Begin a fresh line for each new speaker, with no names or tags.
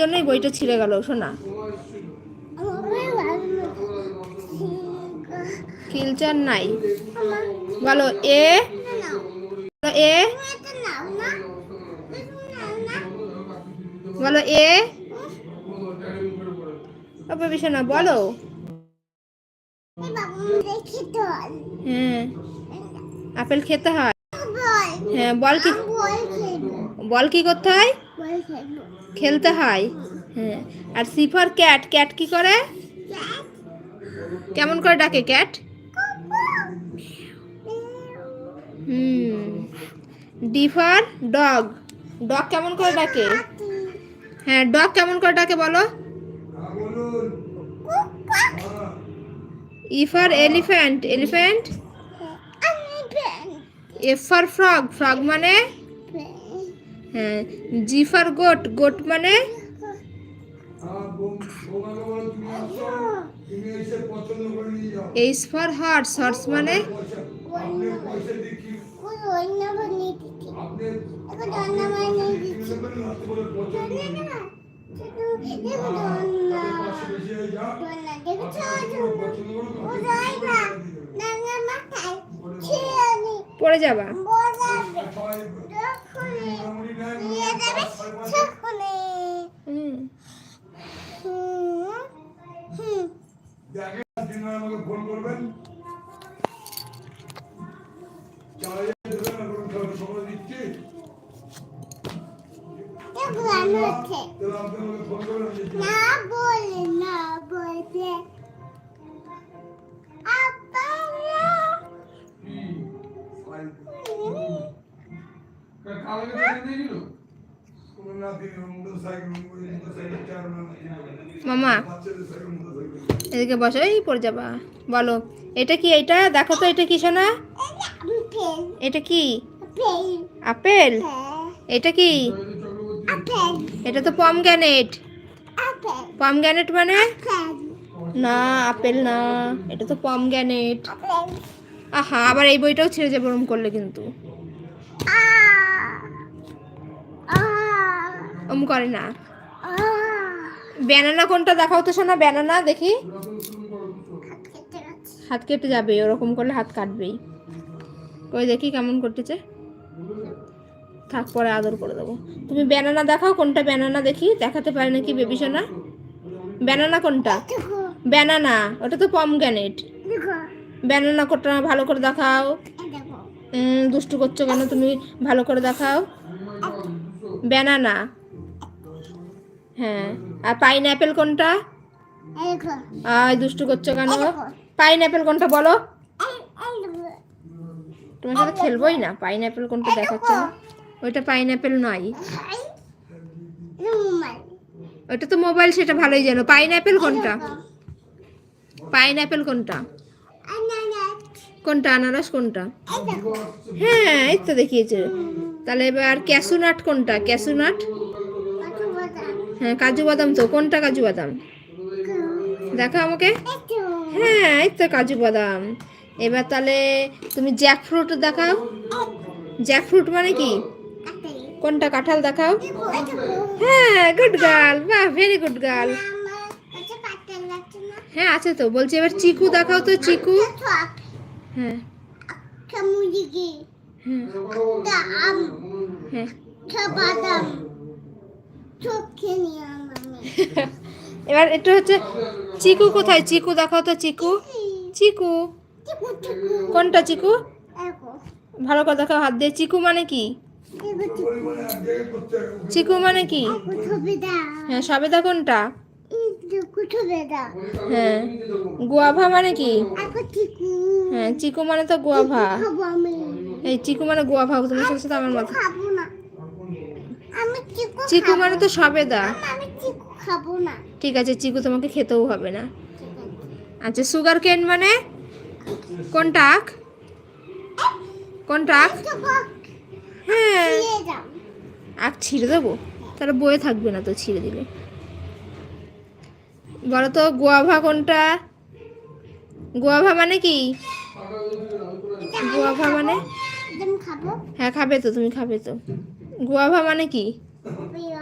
জন্যই বইটা ছিঁড়ে গেল শোনা। কিলচার নাই বলো। এ এ বলো। এ বিছানা বলো। হ্যাঁ আপেল খেতে হয়। হ্যাঁ বল কি, বল কি করতে হয়? খেলতে হয়। হ্যাঁ আর সি ফর ক্যাট, ক্যাট কি করে? কেমন করে ডাকে cat? D for dog, dog কেমন করে ডাকে? হ্যাঁ ডগ কেমন করে ডাকে বলো? E for elephant, elephant. F for frog, frog মানে? হ্যাঁ জি ফর গোট, গোট মানে? এইচ ফর হর্স, হর্স মানে? পড়ে যাবা। ফোন করবেন। মামা এদিকে বসো, এই পড়ে যাবা। বলো এটা কি? এটা দেখো তো, এটা কি শোনা? এটা কি? আপেল। এটা কি? এটা তো পমগ্রানেট। পমগ্রানেট মানে? না আপেল না, এটা তো পমগ্রানেট। আহা আবার এই বইটাও ছেড়ে যাবে ওরম করলে কিন্তু। ওম করে না। ব্যানানা কোনটা দেখাও তো শোনা, ব্যানানা দেখি। হাত কেটে যাবে ওরকম করলে, হাত কাটবেই। কই দেখি কেমন করতেছে। থাক পরে আদর করে দেবো। তুমি ব্যানানা দেখাও, কোনটা ব্যানানা দেখি, দেখাতে পারে নাকি বেবি সোনা? ব্যানানা কোনটা? ব্যানানা, ওটা তো পমগ্রানেট। ব্যানানা কোনটা ভালো করে দেখাও। দুষ্টু করছো কেন তুমি? ভালো করে দেখাও। ব্যানানা। হ্যাঁ আর পাইনঅ্যাপেল কোনটা? আয় দুষ্টু করছো কেন? পাইনঅ্যাপেল কোনটা বলো? তোমার সাথে খেলবোই না। পাইনঅ্যাপেল কোনটা দেখাচ্ছে না? ওইটা পাইনঅ্যাপেল নয়, ওইটা তো মোবাইল, সেটা ভালোই জানো। পাইনঅ্যাপেল কোনটা? পাইনঅ্যাপেল কোনটা? কোনটা? আনারস কোনটা? হ্যাঁ এই তো দেখিয়েছে। তাহলে এবার ক্যাশু নাট কোনটা? Cashew nut. হ্যাঁ কাজু বাদাম তো, কোনটা কাজু বাদাম? দেখো আমাকে। হ্যাঁ এই তো কাজু বাদাম। এবার তাহলে তুমি জ্যাকফ্রুট দেখাও। জ্যাকফ্রুট মানে কি? কোনটা? কাঁঠাল দেখাও। হ্যাঁ গুড গার্ল, বাহ ভেরি গুড গার্ল। হ্যাঁ আছে তো। বলছি এবার চিকু দেখাও তো, চিকু। হ্যাঁ এবার এটা হচ্ছে চিকু কোথায়? চিকু দেখাও তো, চিকু। চিকু কোনটা? চিকু ভালো করে দেখাও হাত দিয়ে। চিকু মানে কি? চিকু মানে কি? হ্যাঁ সবেদা কোনটা? হ্যাঁ গুয়াভা মানে কি? হ্যাঁ চিকু মানে তো গুয়াভা। এই চিকু মানে গুয়াভা। তোমার সাথে আমার মতো। চিকু মানে তো সবেদা। ঠিক আছে চিকু তোমাকে খেতেও হবে না। আচ্ছা সুগার কেন মানে? কোনটা আখ? কোনটা আখ? হ্যাঁ আখ ছিঁড়ে দেবো? তাহলে বয়ে থাকবে না তো ছিঁড়ে দিলে। বলো তো গুয়াভা কোনটা? গুয়াভা মানে কি? গুয়াভা মানে? হ্যাঁ খাবে তো, তুমি খাবে তো। গুয়াভা মানে কি?